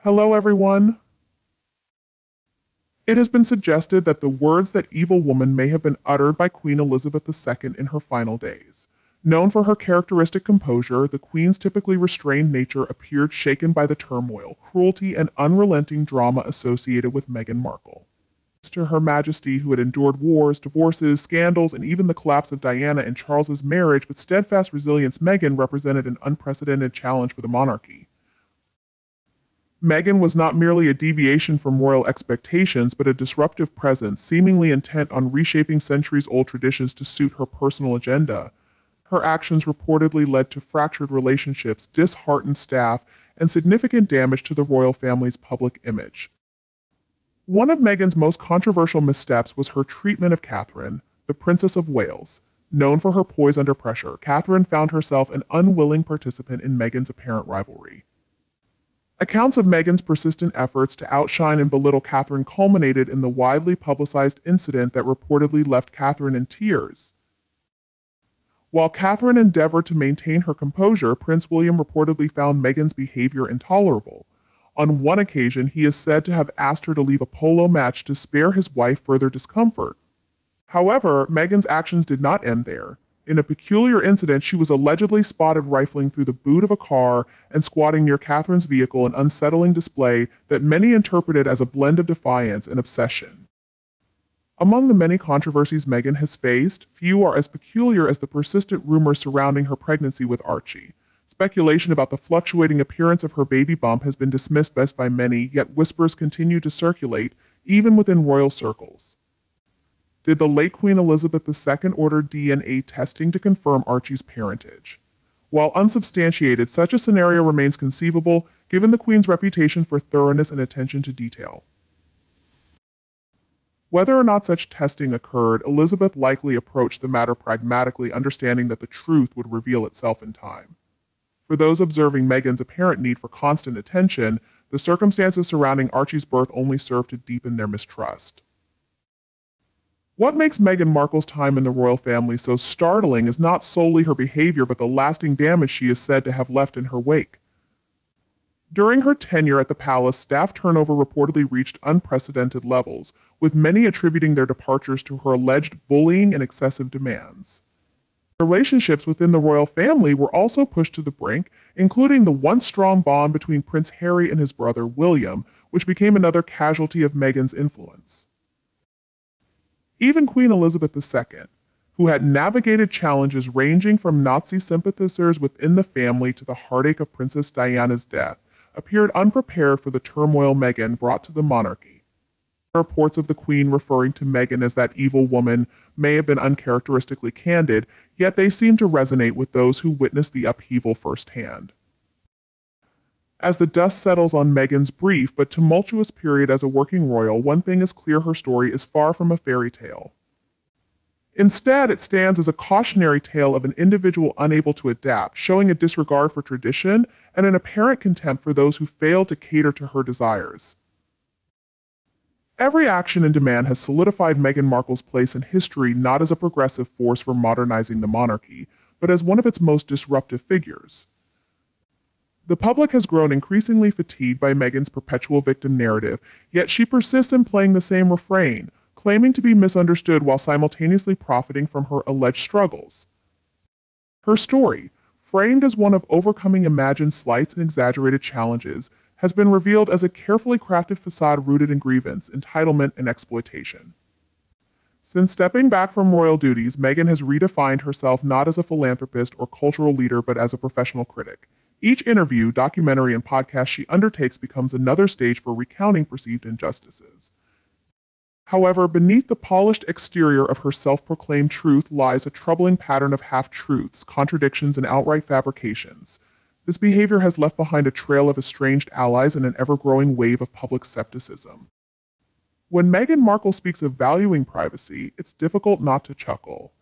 Hello, everyone. It has been suggested that the words "that evil woman" may have been uttered by Queen Elizabeth II in her final days. Known for her characteristic composure, the Queen's typically restrained nature appeared shaken by the turmoil, cruelty, and unrelenting drama associated with Meghan Markle. To Her Majesty, who had endured wars, divorces, scandals, and even the collapse of Diana and Charles's marriage with steadfast resilience, Meghan represented an unprecedented challenge for the monarchy. Meghan was not merely a deviation from royal expectations, but a disruptive presence, seemingly intent on reshaping centuries-old traditions to suit her personal agenda. Her actions reportedly led to fractured relationships, disheartened staff, and significant damage to the royal family's public image. One of Meghan's most controversial missteps was her treatment of Catherine, the Princess of Wales. Known for her poise under pressure, Catherine found herself an unwilling participant in Meghan's apparent rivalry. Accounts of Meghan's persistent efforts to outshine and belittle Catherine culminated in the widely publicized incident that reportedly left Catherine in tears. While Catherine endeavored to maintain her composure, Prince William reportedly found Meghan's behavior intolerable. On one occasion, he is said to have asked her to leave a polo match to spare his wife further discomfort. However, Meghan's actions did not end there. In a peculiar incident, she was allegedly spotted rifling through the boot of a car and squatting near Catherine's vehicle, an unsettling display that many interpreted as a blend of defiance and obsession. Among the many controversies Meghan has faced, few are as peculiar as the persistent rumors surrounding her pregnancy with Archie. Speculation about the fluctuating appearance of her baby bump has been dismissed best by many, yet whispers continue to circulate, even within royal circles. Did the late Queen Elizabeth II order DNA testing to confirm Archie's parentage? While unsubstantiated, such a scenario remains conceivable, given the Queen's reputation for thoroughness and attention to detail. Whether or not such testing occurred, Elizabeth likely approached the matter pragmatically, understanding that the truth would reveal itself in time. For those observing Meghan's apparent need for constant attention, the circumstances surrounding Archie's birth only served to deepen their mistrust. What makes Meghan Markle's time in the royal family so startling is not solely her behavior, but the lasting damage she is said to have left in her wake. During her tenure at the palace, staff turnover reportedly reached unprecedented levels, with many attributing their departures to her alleged bullying and excessive demands. Relationships within the royal family were also pushed to the brink, including the once strong bond between Prince Harry and his brother William, which became another casualty of Meghan's influence. Even Queen Elizabeth II, who had navigated challenges ranging from Nazi sympathizers within the family to the heartache of Princess Diana's death, appeared unprepared for the turmoil Meghan brought to the monarchy. Reports of the Queen referring to Meghan as "that evil woman" may have been uncharacteristically candid, yet they seem to resonate with those who witnessed the upheaval firsthand. As the dust settles on Meghan's brief but tumultuous period as a working royal, one thing is clear: her story is far from a fairy tale. Instead, it stands as a cautionary tale of an individual unable to adapt, showing a disregard for tradition and an apparent contempt for those who fail to cater to her desires. Every action and demand has solidified Meghan Markle's place in history, not as a progressive force for modernizing the monarchy, but as one of its most disruptive figures. The public has grown increasingly fatigued by Meghan's perpetual victim narrative, yet she persists in playing the same refrain, claiming to be misunderstood while simultaneously profiting from her alleged struggles. Her story, framed as one of overcoming imagined slights and exaggerated challenges, has been revealed as a carefully crafted facade rooted in grievance, entitlement, and exploitation. Since stepping back from royal duties, Meghan has redefined herself not as a philanthropist or cultural leader, but as a professional critic. Each interview, documentary, and podcast she undertakes becomes another stage for recounting perceived injustices. However, beneath the polished exterior of her self-proclaimed truth lies a troubling pattern of half-truths, contradictions, and outright fabrications. This behavior has left behind a trail of estranged allies and an ever-growing wave of public skepticism. When Meghan Markle speaks of valuing privacy, it's difficult not to chuckle.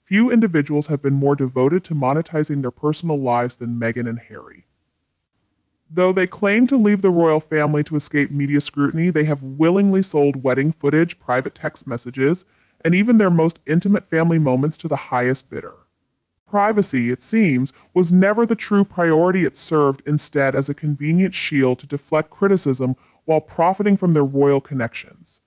Few individuals have been more devoted to monetizing their personal lives than Meghan and Harry. Though they claim to leave the royal family to escape media scrutiny, they have willingly sold wedding footage, private text messages, and even their most intimate family moments to the highest bidder. Privacy, it seems, was never the true priority. It served instead as a convenient shield to deflect criticism while profiting from their royal connections.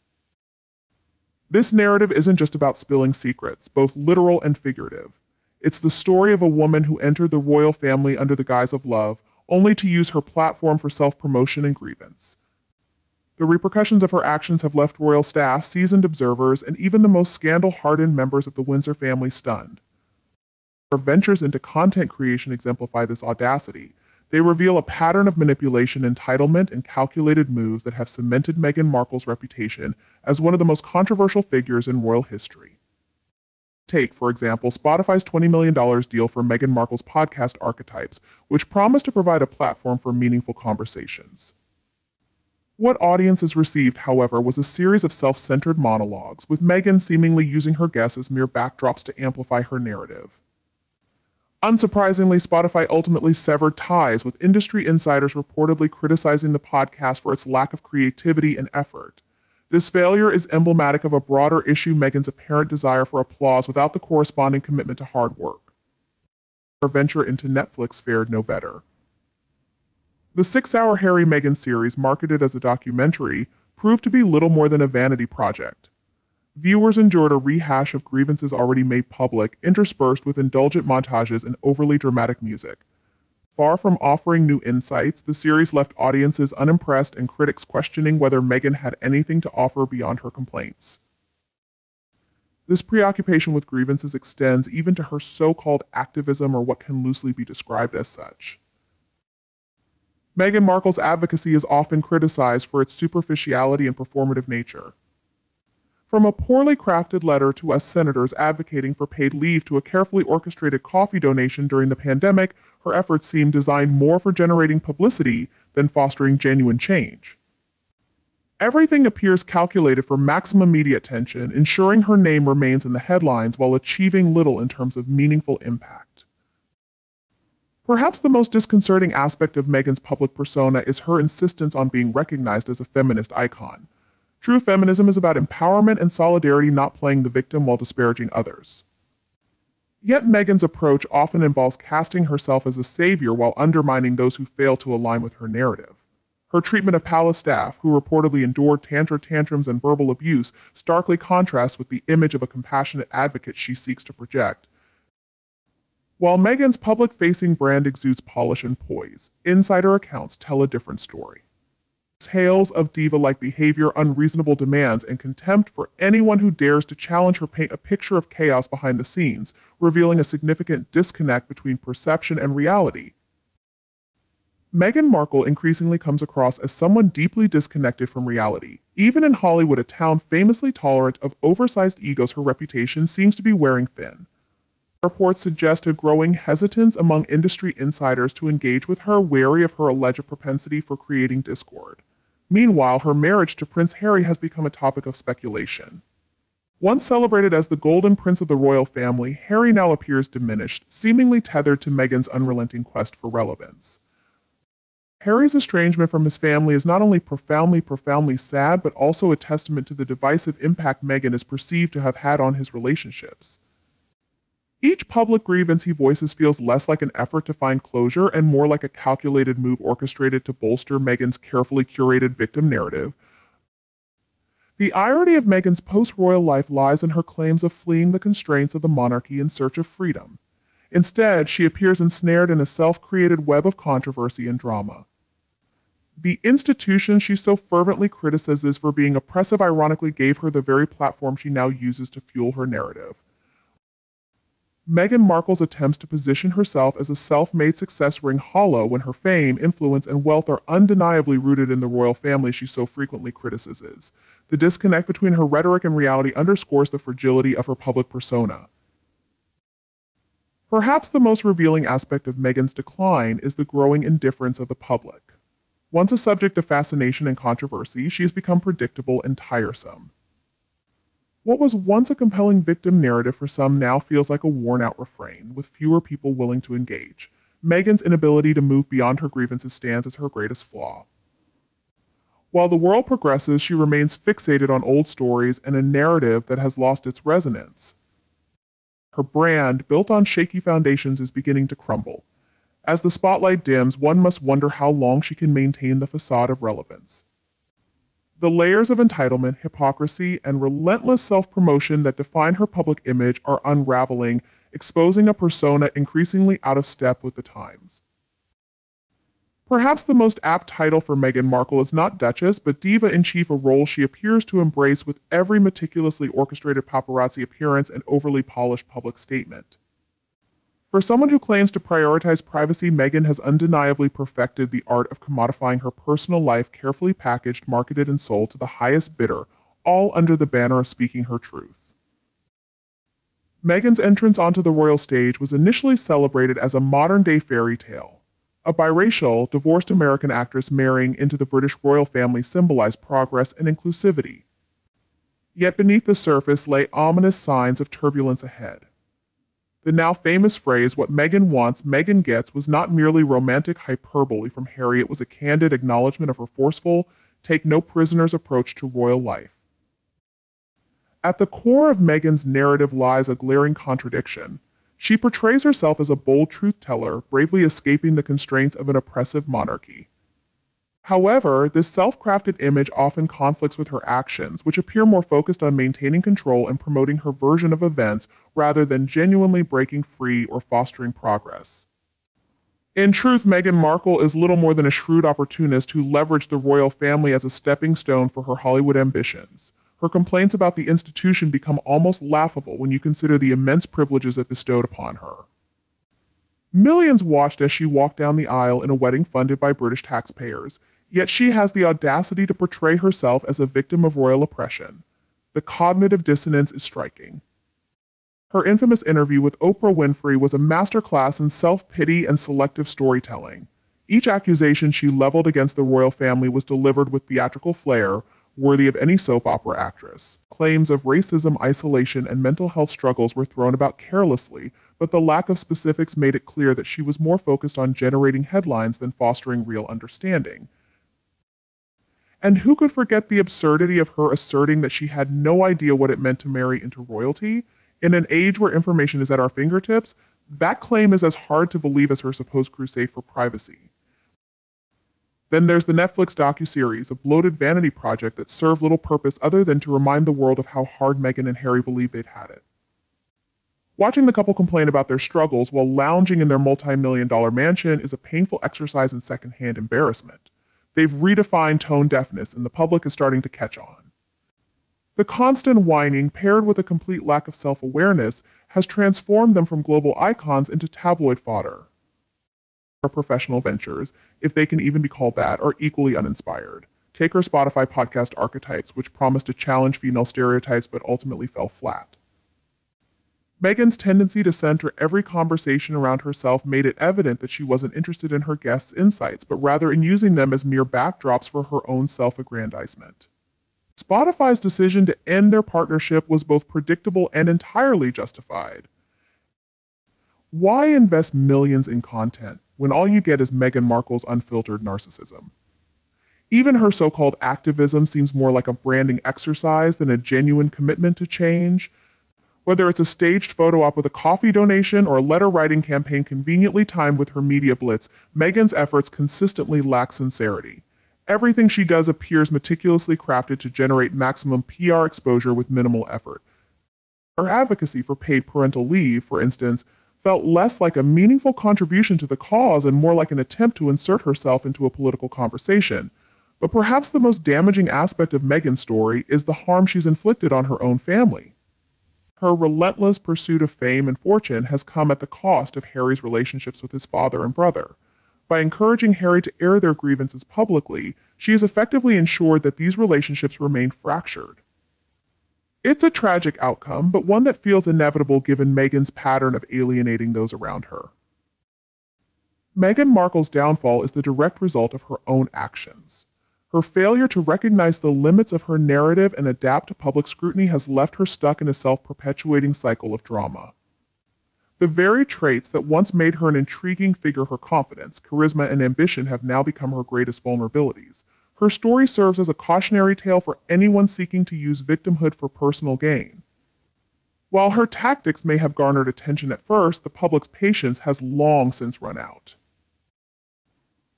This narrative isn't just about spilling secrets, both literal and figurative. It's the story of a woman who entered the royal family under the guise of love, only to use her platform for self-promotion and grievance. The repercussions of her actions have left royal staff, seasoned observers, and even the most scandal-hardened members of the Windsor family stunned. Her ventures into content creation exemplify this audacity. They reveal a pattern of manipulation, entitlement, and calculated moves that have cemented Meghan Markle's reputation as one of the most controversial figures in royal history. Take, for example, Spotify's $20 million deal for Meghan Markle's podcast Archetypes, which promised to provide a platform for meaningful conversations. What audiences received, however, was a series of self-centered monologues, with Meghan seemingly using her guests as mere backdrops to amplify her narrative. Unsurprisingly, Spotify ultimately severed ties, with industry insiders reportedly criticizing the podcast for its lack of creativity and effort. This failure is emblematic of a broader issue: Meghan's apparent desire for applause without the corresponding commitment to hard work. Her venture into Netflix fared no better. The 6-hour Harry-Meghan series, marketed as a documentary, proved to be little more than a vanity project. Viewers endured a rehash of grievances already made public, interspersed with indulgent montages and overly dramatic music. Far from offering new insights, the series left audiences unimpressed and critics questioning whether Meghan had anything to offer beyond her complaints. This preoccupation with grievances extends even to her so-called activism, or what can loosely be described as such. Meghan Markle's advocacy is often criticized for its superficiality and performative nature. From a poorly crafted letter to us senators advocating for paid leave to a carefully orchestrated coffee donation during the pandemic, her efforts seem designed more for generating publicity than fostering genuine change. Everything appears calculated for maximum media attention, ensuring her name remains in the headlines while achieving little in terms of meaningful impact. Perhaps the most disconcerting aspect of Meghan's public persona is her insistence on being recognized as a feminist icon. True feminism is about empowerment and solidarity, not playing the victim while disparaging others. Yet Meghan's approach often involves casting herself as a savior while undermining those who fail to align with her narrative. Her treatment of palace staff, who reportedly endured tantrums and verbal abuse, starkly contrasts with the image of a compassionate advocate she seeks to project. While Meghan's public-facing brand exudes polish and poise, insider accounts tell a different story. Tales of diva-like behavior, unreasonable demands, and contempt for anyone who dares to challenge her paint a picture of chaos behind the scenes, revealing a significant disconnect between perception and reality. Meghan Markle increasingly comes across as someone deeply disconnected from reality. Even in Hollywood, a town famously tolerant of oversized egos, her reputation seems to be wearing thin. Reports suggest a growing hesitance among industry insiders to engage with her, wary of her alleged propensity for creating discord. Meanwhile, her marriage to Prince Harry has become a topic of speculation. Once celebrated as the golden prince of the royal family, Harry now appears diminished, seemingly tethered to Meghan's unrelenting quest for relevance. Harry's estrangement from his family is not only profoundly sad, but also a testament to the divisive impact Meghan is perceived to have had on his relationships. Each public grievance he voices feels less like an effort to find closure and more like a calculated move orchestrated to bolster Meghan's carefully curated victim narrative. The irony of Meghan's post-royal life lies in her claims of fleeing the constraints of the monarchy in search of freedom. Instead, she appears ensnared in a self-created web of controversy and drama. The institution she so fervently criticizes for being oppressive ironically gave her the very platform she now uses to fuel her narrative. Meghan Markle's attempts to position herself as a self-made success ring hollow when her fame, influence, and wealth are undeniably rooted in the royal family she so frequently criticizes. The disconnect between her rhetoric and reality underscores the fragility of her public persona. Perhaps the most revealing aspect of Meghan's decline is the growing indifference of the public. Once a subject of fascination and controversy, she has become predictable and tiresome. What was once a compelling victim narrative for some now feels like a worn-out refrain, with fewer people willing to engage. Meghan's inability to move beyond her grievances stands as her greatest flaw. While the world progresses, she remains fixated on old stories and a narrative that has lost its resonance. Her brand, built on shaky foundations, is beginning to crumble. As the spotlight dims, one must wonder how long she can maintain the facade of relevance. The layers of entitlement, hypocrisy, and relentless self-promotion that define her public image are unraveling, exposing a persona increasingly out of step with the times. Perhaps the most apt title for Meghan Markle is not Duchess, but Diva-in-Chief, a role she appears to embrace with every meticulously orchestrated paparazzi appearance and overly polished public statement. For someone who claims to prioritize privacy, Meghan has undeniably perfected the art of commodifying her personal life, carefully packaged, marketed, and sold to the highest bidder, all under the banner of speaking her truth. Meghan's entrance onto the royal stage was initially celebrated as a modern-day fairy tale. A biracial, divorced American actress marrying into the British royal family symbolized progress and inclusivity. Yet beneath the surface lay ominous signs of turbulence ahead. The now famous phrase, "What Meghan wants, Meghan gets," was not merely romantic hyperbole from Harry, it was a candid acknowledgement of her forceful, take-no-prisoners approach to royal life. At the core of Meghan's narrative lies a glaring contradiction. She portrays herself as a bold truth-teller, bravely escaping the constraints of an oppressive monarchy. However, this self-crafted image often conflicts with her actions, which appear more focused on maintaining control and promoting her version of events rather than genuinely breaking free or fostering progress. In truth, Meghan Markle is little more than a shrewd opportunist who leveraged the royal family as a stepping stone for her Hollywood ambitions. Her complaints about the institution become almost laughable when you consider the immense privileges it bestowed upon her. Millions watched as she walked down the aisle in a wedding funded by British taxpayers, yet she has the audacity to portray herself as a victim of royal oppression. The cognitive dissonance is striking. Her infamous interview with Oprah Winfrey was a masterclass in self-pity and selective storytelling. Each accusation she leveled against the royal family was delivered with theatrical flair, worthy of any soap opera actress. Claims of racism, isolation, and mental health struggles were thrown about carelessly, but the lack of specifics made it clear that she was more focused on generating headlines than fostering real understanding. And who could forget the absurdity of her asserting that she had no idea what it meant to marry into royalty? In an age where information is at our fingertips, that claim is as hard to believe as her supposed crusade for privacy. Then there's the Netflix docuseries, a bloated vanity project that served little purpose other than to remind the world of how hard Meghan and Harry believe they've had it. Watching the couple complain about their struggles while lounging in their multi-million-dollar mansion is a painful exercise in secondhand embarrassment. They've redefined tone deafness, and the public is starting to catch on. The constant whining, paired with a complete lack of self-awareness, has transformed them from global icons into tabloid fodder. Our professional ventures, if they can even be called that, are equally uninspired. Take her Spotify podcast Archetypes, which promised to challenge female stereotypes but ultimately fell flat. Meghan's tendency to center every conversation around herself made it evident that she wasn't interested in her guests' insights, but rather in using them as mere backdrops for her own self-aggrandizement. Spotify's decision to end their partnership was both predictable and entirely justified. Why invest millions in content when all you get is Meghan Markle's unfiltered narcissism? Even her so-called activism seems more like a branding exercise than a genuine commitment to change. Whether it's a staged photo op with a coffee donation or a letter-writing campaign conveniently timed with her media blitz, Meghan's efforts consistently lack sincerity. Everything she does appears meticulously crafted to generate maximum PR exposure with minimal effort. Her advocacy for paid parental leave, for instance, felt less like a meaningful contribution to the cause and more like an attempt to insert herself into a political conversation. But perhaps the most damaging aspect of Meghan's story is the harm she's inflicted on her own family. Her relentless pursuit of fame and fortune has come at the cost of Harry's relationships with his father and brother. By encouraging Harry to air their grievances publicly, she has effectively ensured that these relationships remain fractured. It's a tragic outcome, but one that feels inevitable given Meghan's pattern of alienating those around her. Meghan Markle's downfall is the direct result of her own actions. Her failure to recognize the limits of her narrative and adapt to public scrutiny has left her stuck in a self-perpetuating cycle of drama. The very traits that once made her an intriguing figure, her confidence, charisma, and ambition, have now become her greatest vulnerabilities. Her story serves as a cautionary tale for anyone seeking to use victimhood for personal gain. While her tactics may have garnered attention at first, the public's patience has long since run out.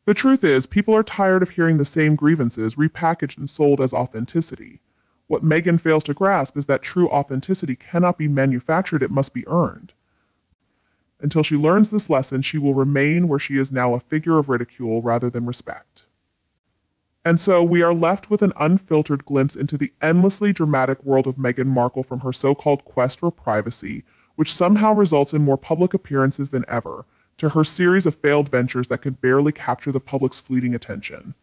The truth is, people are tired of hearing the same grievances repackaged and sold as authenticity. What Meghan fails to grasp is that true authenticity cannot be manufactured, it must be earned. Until she learns this lesson, she will remain where she is now, a figure of ridicule rather than respect. And so we are left with an unfiltered glimpse into the endlessly dramatic world of Meghan Markle, from her so-called quest for privacy, which somehow results in more public appearances than ever, to her series of failed ventures that could barely capture the public's fleeting attention.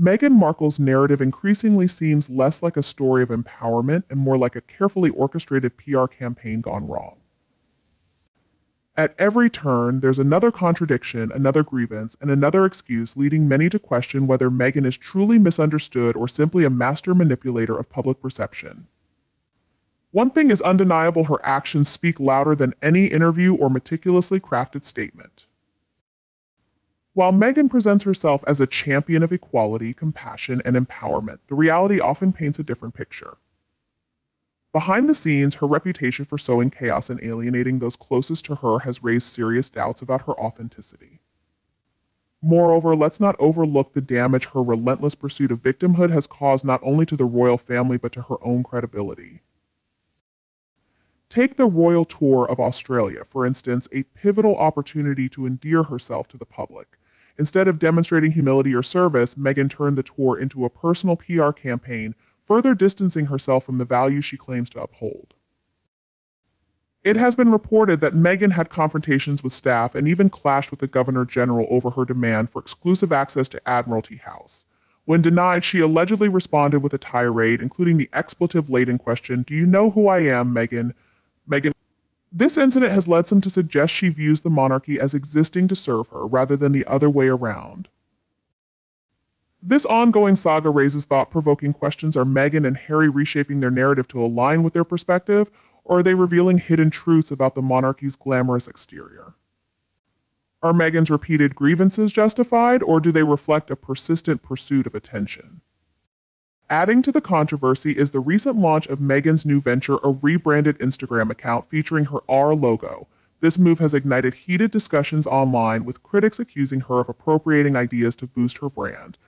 Meghan Markle's narrative increasingly seems less like a story of empowerment and more like a carefully orchestrated PR campaign gone wrong. At every turn, there's another contradiction, another grievance, and another excuse, leading many to question whether Meghan is truly misunderstood or simply a master manipulator of public perception. One thing is undeniable: her actions speak louder than any interview or meticulously crafted statement. While Meghan presents herself as a champion of equality, compassion, and empowerment, the reality often paints a different picture. Behind the scenes, her reputation for sowing chaos and alienating those closest to her has raised serious doubts about her authenticity. Moreover, let's not overlook the damage her relentless pursuit of victimhood has caused not only to the royal family but to her own credibility. Take the royal tour of Australia, for instance, a pivotal opportunity to endear herself to the public. Instead of demonstrating humility or service, Meghan turned the tour into a personal PR campaign, further distancing herself from the values she claims to uphold. It has been reported that Meghan had confrontations with staff and even clashed with the Governor General over her demand for exclusive access to Admiralty House. When denied, she allegedly responded with a tirade, including the expletive-laden question, "Do you know who I am, Meghan?" This incident has led some to suggest she views the monarchy as existing to serve her, rather than the other way around. This ongoing saga raises thought-provoking questions. Are Meghan and Harry reshaping their narrative to align with their perspective, or are they revealing hidden truths about the monarchy's glamorous exterior? Are Meghan's repeated grievances justified, or do they reflect a persistent pursuit of attention? Adding to the controversy is the recent launch of Meghan's new venture, a rebranded Instagram account featuring her R logo. This move has ignited heated discussions online, with critics accusing her of appropriating ideas to boost her brand.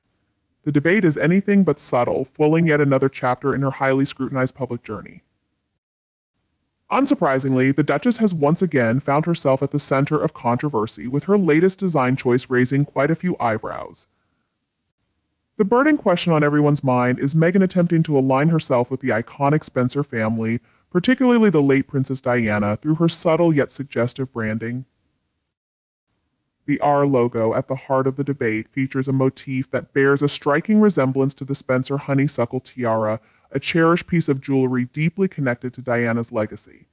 The debate is anything but subtle, fueling yet another chapter in her highly scrutinized public journey. Unsurprisingly, the Duchess has once again found herself at the center of controversy, with her latest design choice raising quite a few eyebrows. The burning question on everyone's mind is Meghan attempting to align herself with the iconic Spencer family, particularly the late Princess Diana, through her subtle yet suggestive branding. The R logo, at the heart of the debate, features a motif that bears a striking resemblance to the Spencer Honeysuckle Tiara, a cherished piece of jewelry deeply connected to Diana's legacy.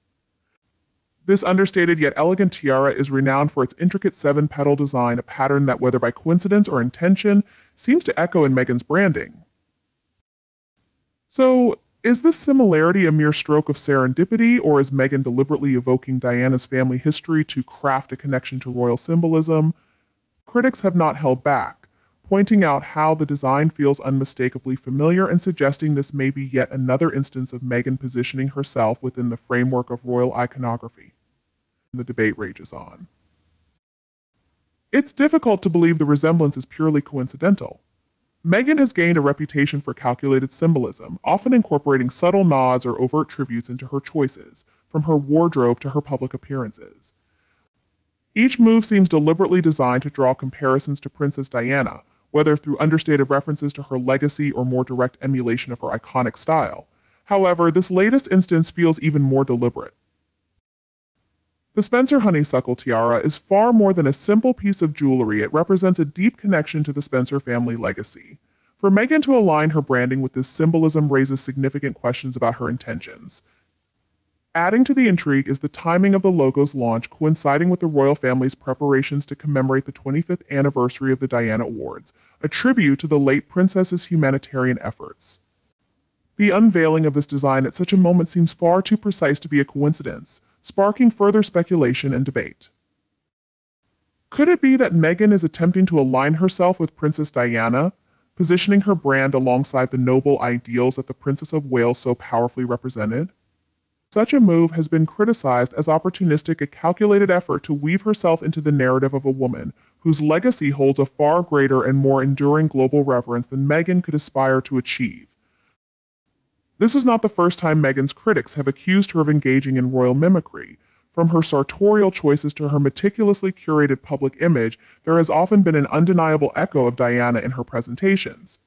This understated yet elegant tiara is renowned for its intricate seven-petal design, a pattern that, whether by coincidence or intention, seems to echo in Meghan's branding. So, is this similarity a mere stroke of serendipity, or is Meghan deliberately evoking Diana's family history to craft a connection to royal symbolism? Critics have not held back, pointing out how the design feels unmistakably familiar and suggesting this may be yet another instance of Meghan positioning herself within the framework of royal iconography. The debate rages on. It's difficult to believe the resemblance is purely coincidental. Meghan has gained a reputation for calculated symbolism, often incorporating subtle nods or overt tributes into her choices, from her wardrobe to her public appearances. Each move seems deliberately designed to draw comparisons to Princess Diana, whether through understated references to her legacy or more direct emulation of her iconic style. However, this latest instance feels even more deliberate. The Spencer Honeysuckle Tiara is far more than a simple piece of jewelry. It represents a deep connection to the Spencer family legacy. For Meghan to align her branding with this symbolism raises significant questions about her intentions. Adding to the intrigue is the timing of the logo's launch, coinciding with the royal family's preparations to commemorate the 25th anniversary of the Diana Awards, a tribute to the late princess's humanitarian efforts. The unveiling of this design at such a moment seems far too precise to be a coincidence, sparking further speculation and debate. Could it be that Meghan is attempting to align herself with Princess Diana, positioning her brand alongside the noble ideals that the Princess of Wales so powerfully represented? Such a move has been criticized as opportunistic, a calculated effort to weave herself into the narrative of a woman whose legacy holds a far greater and more enduring global reverence than Meghan could aspire to achieve. This is not the first time Meghan's critics have accused her of engaging in royal mimicry. From her sartorial choices to her meticulously curated public image, there has often been an undeniable echo of Diana in her presentations.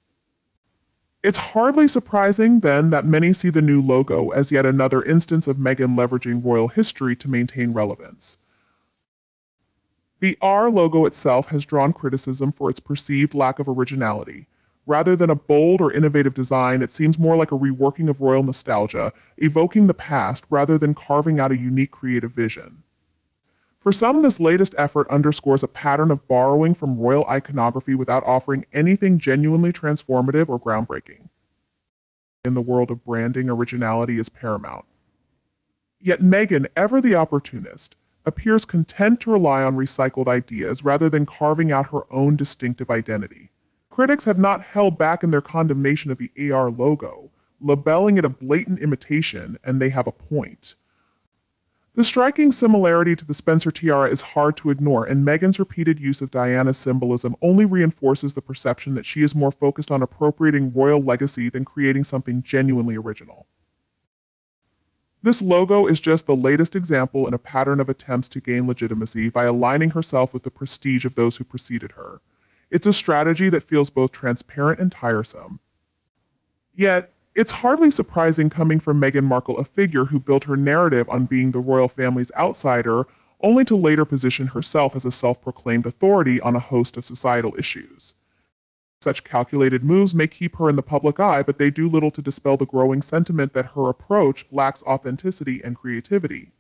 It's hardly surprising, then, that many see the new logo as yet another instance of Meghan leveraging royal history to maintain relevance. The R logo itself has drawn criticism for its perceived lack of originality. Rather than a bold or innovative design, it seems more like a reworking of royal nostalgia, evoking the past rather than carving out a unique creative vision. For some, this latest effort underscores a pattern of borrowing from royal iconography without offering anything genuinely transformative or groundbreaking. In the world of branding, originality is paramount. Yet Meghan, ever the opportunist, appears content to rely on recycled ideas rather than carving out her own distinctive identity. Critics have not held back in their condemnation of the AR logo, labeling it a blatant imitation, and they have a point. The striking similarity to the Spencer tiara is hard to ignore, and Meghan's repeated use of Diana's symbolism only reinforces the perception that she is more focused on appropriating royal legacy than creating something genuinely original. This logo is just the latest example in a pattern of attempts to gain legitimacy by aligning herself with the prestige of those who preceded her. It's a strategy that feels both transparent and tiresome. Yet, it's hardly surprising coming from Meghan Markle, a figure who built her narrative on being the royal family's outsider, only to later position herself as a self-proclaimed authority on a host of societal issues. Such calculated moves may keep her in the public eye, but they do little to dispel the growing sentiment that her approach lacks authenticity and creativity.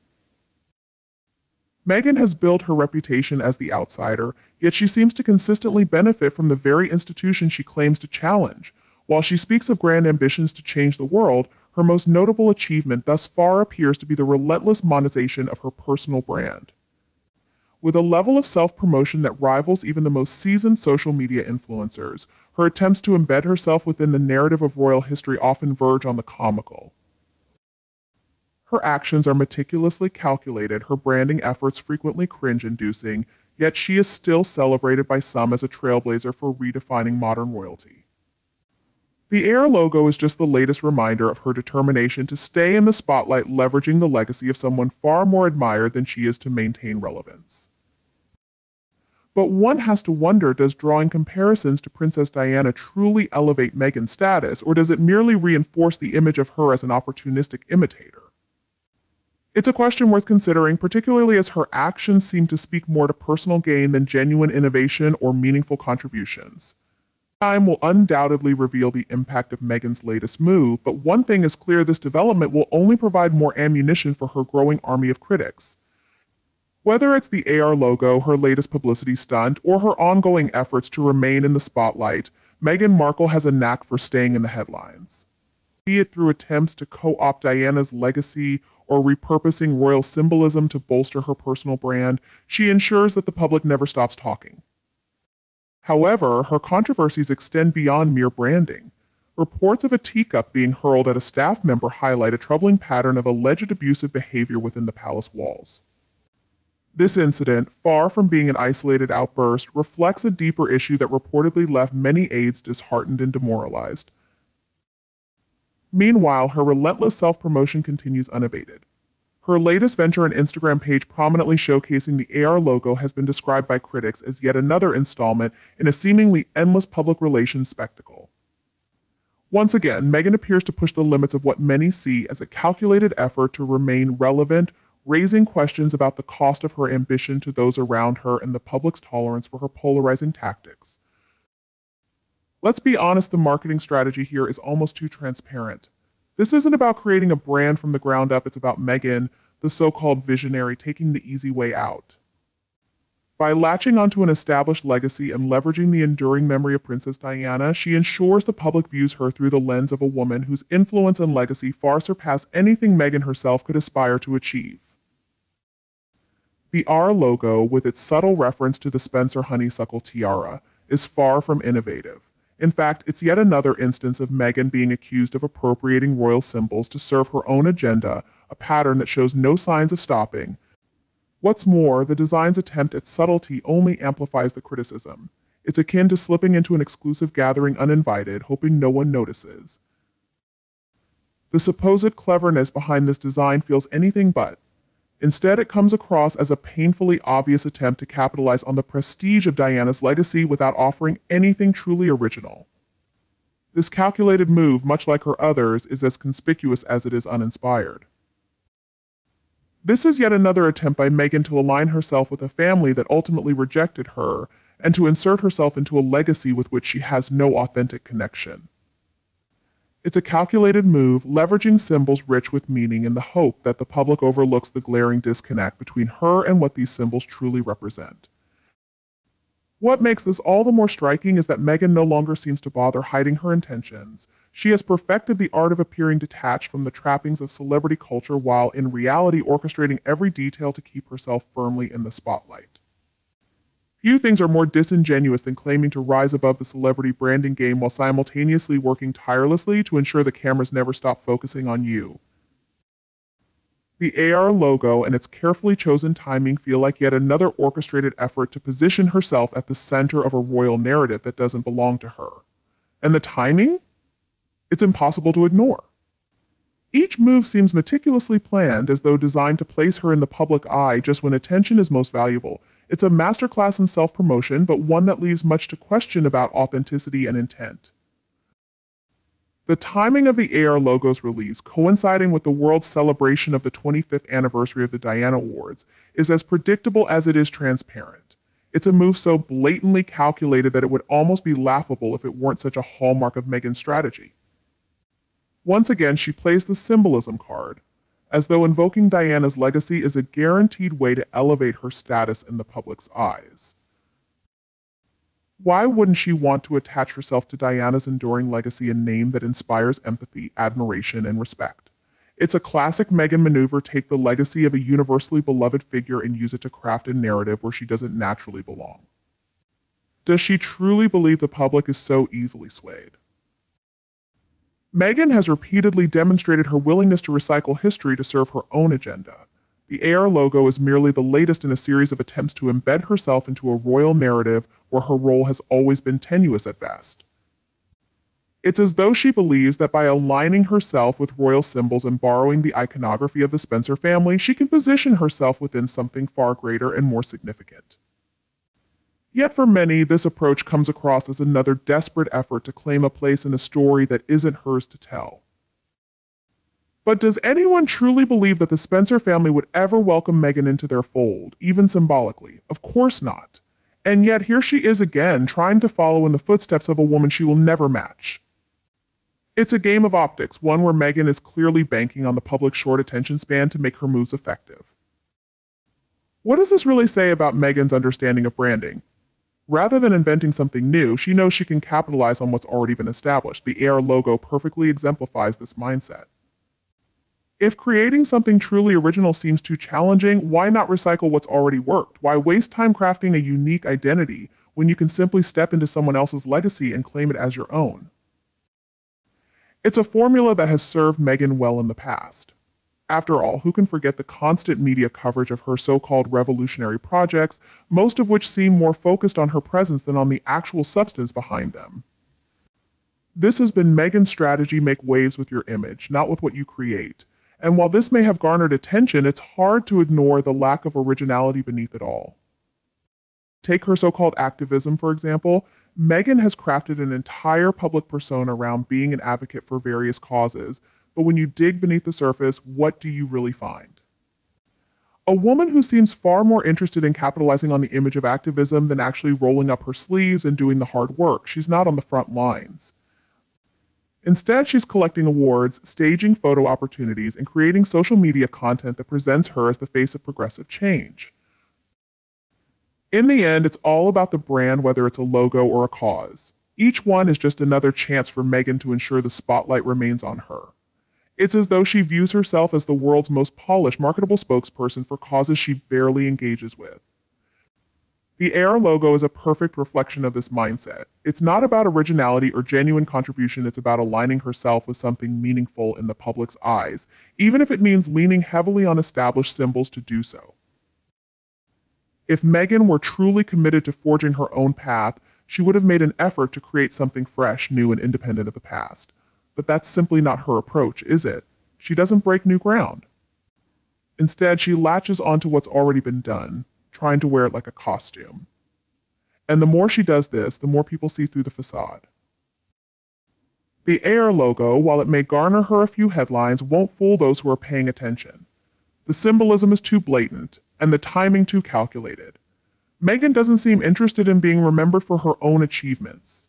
Meghan has built her reputation as the outsider, yet she seems to consistently benefit from the very institution she claims to challenge. While she speaks of grand ambitions to change the world, her most notable achievement thus far appears to be the relentless monetization of her personal brand. With a level of self-promotion that rivals even the most seasoned social media influencers, her attempts to embed herself within the narrative of royal history often verge on the comical. Her actions are meticulously calculated, her branding efforts frequently cringe-inducing, yet she is still celebrated by some as a trailblazer for redefining modern royalty. The AIR logo is just the latest reminder of her determination to stay in the spotlight, leveraging the legacy of someone far more admired than she is to maintain relevance. But one has to wonder, does drawing comparisons to Princess Diana truly elevate Meghan's status, or does it merely reinforce the image of her as an opportunistic imitator? It's a question worth considering, particularly as her actions seem to speak more to personal gain than genuine innovation or meaningful contributions. Time will undoubtedly reveal the impact of Meghan's latest move, but one thing is clear: this development will only provide more ammunition for her growing army of critics. Whether it's the AR logo, her latest publicity stunt, or her ongoing efforts to remain in the spotlight, Meghan Markle has a knack for staying in the headlines. Be it through attempts to co-opt Diana's legacy or repurposing royal symbolism to bolster her personal brand, she ensures that the public never stops talking. However, her controversies extend beyond mere branding. Reports of a teacup being hurled at a staff member highlight a troubling pattern of alleged abusive behavior within the palace walls. This incident, far from being an isolated outburst, reflects a deeper issue that reportedly left many aides disheartened and demoralized. Meanwhile, her relentless self-promotion continues unabated. Her latest venture, an Instagram page prominently showcasing the AR logo, has been described by critics as yet another installment in a seemingly endless public relations spectacle. Once again, Meghan appears to push the limits of what many see as a calculated effort to remain relevant, raising questions about the cost of her ambition to those around her and the public's tolerance for her polarizing tactics. Let's be honest, the marketing strategy here is almost too transparent. This isn't about creating a brand from the ground up, it's about Meghan, the so-called visionary, taking the easy way out. By latching onto an established legacy and leveraging the enduring memory of Princess Diana, she ensures the public views her through the lens of a woman whose influence and legacy far surpass anything Meghan herself could aspire to achieve. The R logo, with its subtle reference to the Spencer Honeysuckle Tiara, is far from innovative. In fact, it's yet another instance of Meghan being accused of appropriating royal symbols to serve her own agenda, a pattern that shows no signs of stopping. What's more, the design's attempt at subtlety only amplifies the criticism. It's akin to slipping into an exclusive gathering uninvited, hoping no one notices. The supposed cleverness behind this design feels anything but. Instead, it comes across as a painfully obvious attempt to capitalize on the prestige of Diana's legacy without offering anything truly original. This calculated move, much like her others, is as conspicuous as it is uninspired. This is yet another attempt by Meghan to align herself with a family that ultimately rejected her, and to insert herself into a legacy with which she has no authentic connection. It's a calculated move, leveraging symbols rich with meaning in the hope that the public overlooks the glaring disconnect between her and what these symbols truly represent. What makes this all the more striking is that Meghan no longer seems to bother hiding her intentions. She has perfected the art of appearing detached from the trappings of celebrity culture while in reality orchestrating every detail to keep herself firmly in the spotlight. Few things are more disingenuous than claiming to rise above the celebrity branding game while simultaneously working tirelessly to ensure the cameras never stop focusing on you. The AR logo and its carefully chosen timing feel like yet another orchestrated effort to position herself at the center of a royal narrative that doesn't belong to her. And the timing? It's impossible to ignore. Each move seems meticulously planned, as though designed to place her in the public eye just when attention is most valuable. It's a masterclass in self-promotion, but one that leaves much to question about authenticity and intent. The timing of the AR logo's release, coinciding with the world's celebration of the 25th anniversary of the Diana Awards, is as predictable as it is transparent. It's a move so blatantly calculated that it would almost be laughable if it weren't such a hallmark of Meghan's strategy. Once again, she plays the symbolism card, as though invoking Diana's legacy is a guaranteed way to elevate her status in the public's eyes. Why wouldn't she want to attach herself to Diana's enduring legacy and name that inspires empathy, admiration, and respect? It's a classic Meghan maneuver: take the legacy of a universally beloved figure and use it to craft a narrative where she doesn't naturally belong. Does she truly believe the public is so easily swayed? Meghan has repeatedly demonstrated her willingness to recycle history to serve her own agenda. The AR logo is merely the latest in a series of attempts to embed herself into a royal narrative where her role has always been tenuous at best. It's as though she believes that by aligning herself with royal symbols and borrowing the iconography of the Spencer family, she can position herself within something far greater and more significant. Yet for many, this approach comes across as another desperate effort to claim a place in a story that isn't hers to tell. But does anyone truly believe that the Spencer family would ever welcome Meghan into their fold, even symbolically? Of course not. And yet here she is again, trying to follow in the footsteps of a woman she will never match. It's a game of optics, one where Meghan is clearly banking on the public's short attention span to make her moves effective. What does this really say about Meghan's understanding of branding? Rather than inventing something new, she knows she can capitalize on what's already been established. The AR logo perfectly exemplifies this mindset. If creating something truly original seems too challenging, why not recycle what's already worked? Why waste time crafting a unique identity when you can simply step into someone else's legacy and claim it as your own? It's a formula that has served Meghan well in the past. After all, who can forget the constant media coverage of her so-called revolutionary projects, most of which seem more focused on her presence than on the actual substance behind them? This has been Meghan's strategy: make waves with your image, not with what you create. And while this may have garnered attention, it's hard to ignore the lack of originality beneath it all. Take her so-called activism, for example. Meghan has crafted an entire public persona around being an advocate for various causes, but when you dig beneath the surface, what do you really find? A woman who seems far more interested in capitalizing on the image of activism than actually rolling up her sleeves and doing the hard work. She's not on the front lines. Instead, she's collecting awards, staging photo opportunities, and creating social media content that presents her as the face of progressive change. In the end, it's all about the brand, whether it's a logo or a cause. Each one is just another chance for Meghan to ensure the spotlight remains on her. It's as though she views herself as the world's most polished, marketable spokesperson for causes she barely engages with. The AIR logo is a perfect reflection of this mindset. It's not about originality or genuine contribution, it's about aligning herself with something meaningful in the public's eyes, even if it means leaning heavily on established symbols to do so. If Meghan were truly committed to forging her own path, she would have made an effort to create something fresh, new, and independent of the past. But that's simply not her approach, is it? She doesn't break new ground. Instead, she latches onto what's already been done, trying to wear it like a costume. And the more she does this, the more people see through the facade. The AIR logo, while it may garner her a few headlines, won't fool those who are paying attention. The symbolism is too blatant, and the timing too calculated. Meghan doesn't seem interested in being remembered for her own achievements.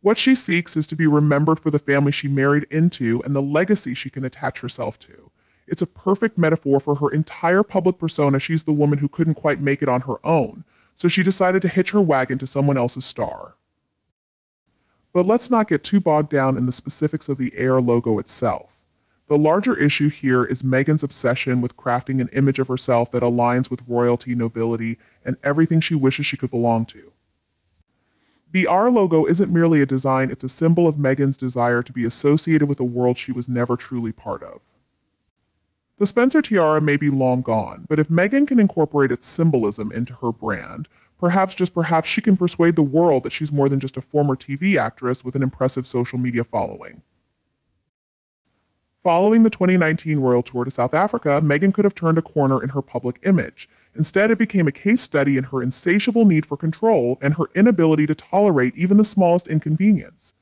What she seeks is to be remembered for the family she married into and the legacy she can attach herself to. It's a perfect metaphor for her entire public persona. She's the woman who couldn't quite make it on her own, so she decided to hitch her wagon to someone else's star. But let's not get too bogged down in the specifics of the AIR logo itself. The larger issue here is Meghan's obsession with crafting an image of herself that aligns with royalty, nobility, and everything she wishes she could belong to. The R logo isn't merely a design, it's a symbol of Meghan's desire to be associated with a world she was never truly part of. The Spencer tiara may be long gone, but if Meghan can incorporate its symbolism into her brand, perhaps, just perhaps, she can persuade the world that she's more than just a former TV actress with an impressive social media following. Following the 2019 royal tour to South Africa, Meghan could have turned a corner in her public image. Instead, it became a case study in her insatiable need for control and her inability to tolerate even the smallest inconvenience.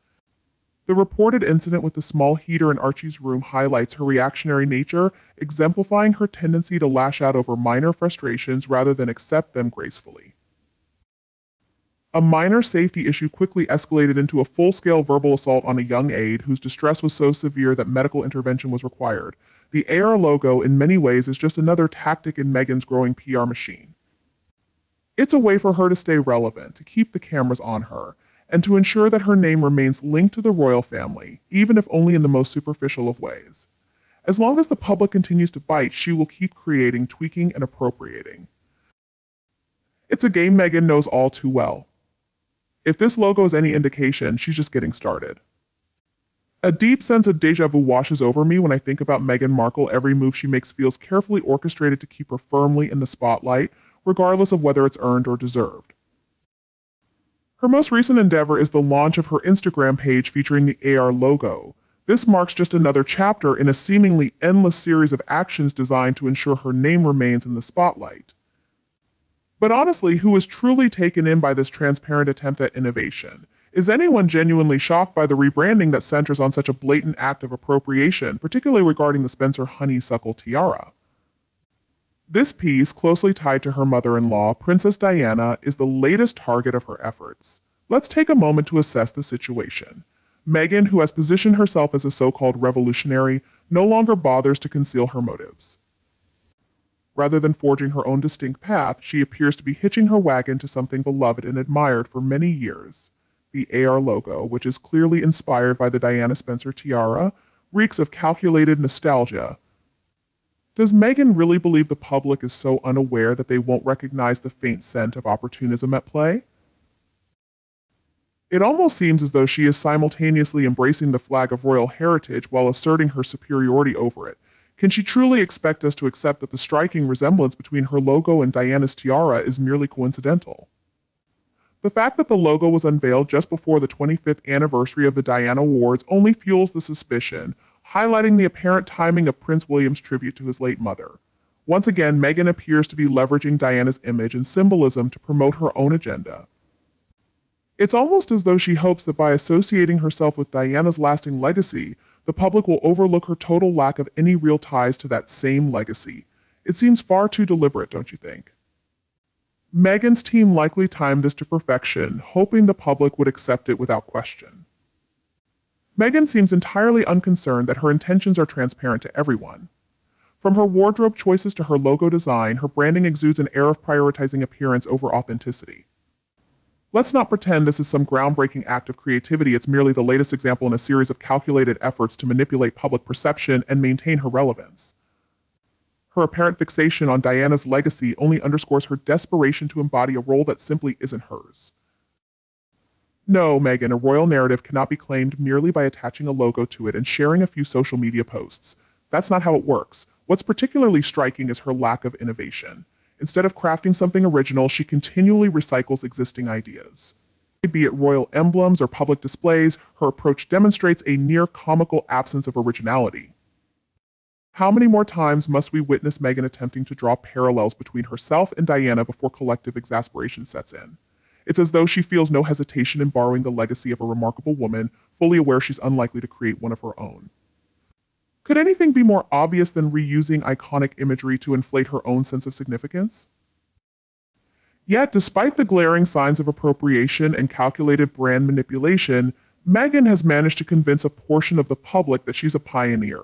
The reported incident with the small heater in Archie's room highlights her reactionary nature, exemplifying her tendency to lash out over minor frustrations rather than accept them gracefully. A minor safety issue quickly escalated into a full-scale verbal assault on a young aide whose distress was so severe that medical intervention was required. The AIR logo, in many ways, is just another tactic in Meghan's growing PR machine. It's a way for her to stay relevant, to keep the cameras on her, and to ensure that her name remains linked to the royal family, even if only in the most superficial of ways. As long as the public continues to bite, she will keep creating, tweaking, and appropriating. It's a game Meghan knows all too well. If this logo is any indication, she's just getting started. A deep sense of déjà vu washes over me when I think about Meghan Markle. Every move she makes feels carefully orchestrated to keep her firmly in the spotlight, regardless of whether it's earned or deserved. Her most recent endeavor is the launch of her Instagram page featuring the AR logo. This marks just another chapter in a seemingly endless series of actions designed to ensure her name remains in the spotlight. But honestly, who is truly taken in by this transparent attempt at innovation? Is anyone genuinely shocked by the rebranding that centers on such a blatant act of appropriation, particularly regarding the Spencer Honeysuckle Tiara? This piece, closely tied to her mother-in-law, Princess Diana, is the latest target of her efforts. Let's take a moment to assess the situation. Meghan, who has positioned herself as a so-called revolutionary, no longer bothers to conceal her motives. Rather than forging her own distinct path, she appears to be hitching her wagon to something beloved and admired for many years. The AR logo, which is clearly inspired by the Diana Spencer tiara, reeks of calculated nostalgia. Does Meghan really believe the public is so unaware that they won't recognize the faint scent of opportunism at play? It almost seems as though she is simultaneously embracing the flag of royal heritage while asserting her superiority over it. Can she truly expect us to accept that the striking resemblance between her logo and Diana's tiara is merely coincidental? The fact that the logo was unveiled just before the 25th anniversary of the Diana Awards only fuels the suspicion, highlighting the apparent timing of Prince William's tribute to his late mother. Once again, Meghan appears to be leveraging Diana's image and symbolism to promote her own agenda. It's almost as though she hopes that by associating herself with Diana's lasting legacy, the public will overlook her total lack of any real ties to that same legacy. It seems far too deliberate, don't you think? Meghan's team likely timed this to perfection, hoping the public would accept it without question. Meghan seems entirely unconcerned that her intentions are transparent to everyone. From her wardrobe choices to her logo design, her branding exudes an air of prioritizing appearance over authenticity. Let's not pretend this is some groundbreaking act of creativity. It's merely the latest example in a series of calculated efforts to manipulate public perception and maintain her relevance. Her apparent fixation on Diana's legacy only underscores her desperation to embody a role that simply isn't hers. No, Meghan, a royal narrative cannot be claimed merely by attaching a logo to it and sharing a few social media posts. That's not how it works. What's particularly striking is her lack of innovation. Instead of crafting something original, she continually recycles existing ideas. Be it royal emblems or public displays, her approach demonstrates a near comical absence of originality. How many more times must we witness Meghan attempting to draw parallels between herself and Diana before collective exasperation sets in? It's as though she feels no hesitation in borrowing the legacy of a remarkable woman, fully aware she's unlikely to create one of her own. Could anything be more obvious than reusing iconic imagery to inflate her own sense of significance? Yet, despite the glaring signs of appropriation and calculated brand manipulation, Meghan has managed to convince a portion of the public that she's a pioneer.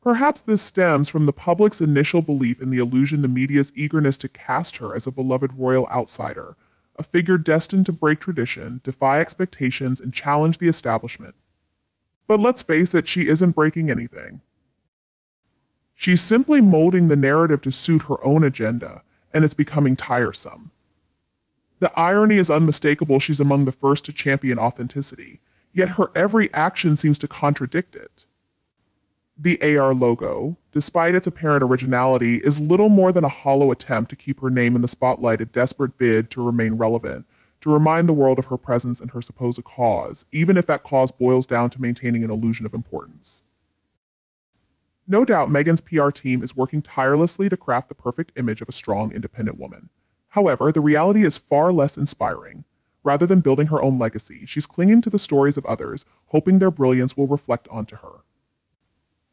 Perhaps this stems from the public's initial belief in the illusion the media's eagerness to cast her as a beloved royal outsider, a figure destined to break tradition, defy expectations, and challenge the establishment. But let's face it, she isn't breaking anything. She's simply molding the narrative to suit her own agenda, and it's becoming tiresome. The irony is unmistakable. She's among the first to champion authenticity, yet her every action seems to contradict it. The AR logo, despite its apparent originality, is little more than a hollow attempt to keep her name in the spotlight, a desperate bid to remain relevant, to remind the world of her presence and her supposed cause, even if that cause boils down to maintaining an illusion of importance. No doubt Meghan's PR team is working tirelessly to craft the perfect image of a strong, independent woman. However, the reality is far less inspiring. Rather than building her own legacy, she's clinging to the stories of others, hoping their brilliance will reflect onto her.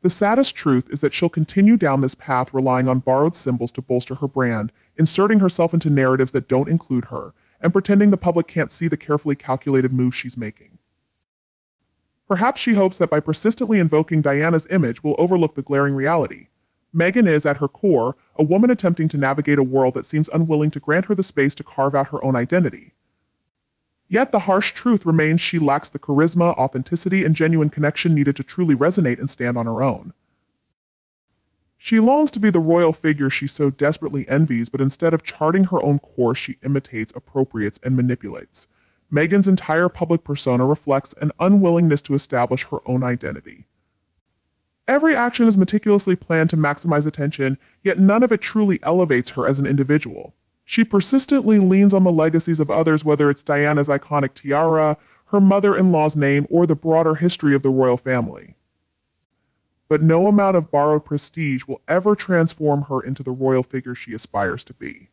The saddest truth is that she'll continue down this path, relying on borrowed symbols to bolster her brand, inserting herself into narratives that don't include her, and pretending the public can't see the carefully calculated moves she's making. Perhaps she hopes that by persistently invoking Diana's image, we'll overlook the glaring reality. Meghan is, at her core, a woman attempting to navigate a world that seems unwilling to grant her the space to carve out her own identity. Yet the harsh truth remains: she lacks the charisma, authenticity, and genuine connection needed to truly resonate and stand on her own. She longs to be the royal figure she so desperately envies, but instead of charting her own course, she imitates, appropriates, and manipulates. Meghan's entire public persona reflects an unwillingness to establish her own identity. Every action is meticulously planned to maximize attention, yet none of it truly elevates her as an individual. She persistently leans on the legacies of others, whether it's Diana's iconic tiara, her mother-in-law's name, or the broader history of the royal family. But no amount of borrowed prestige will ever transform her into the royal figure she aspires to be.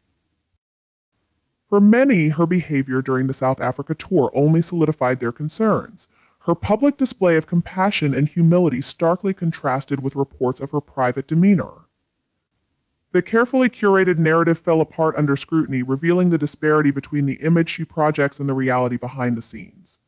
For many, her behavior during the South Africa tour only solidified their concerns. Her public display of compassion and humility starkly contrasted with reports of her private demeanor. The carefully curated narrative fell apart under scrutiny, revealing the disparity between the image she projects and the reality behind the scenes.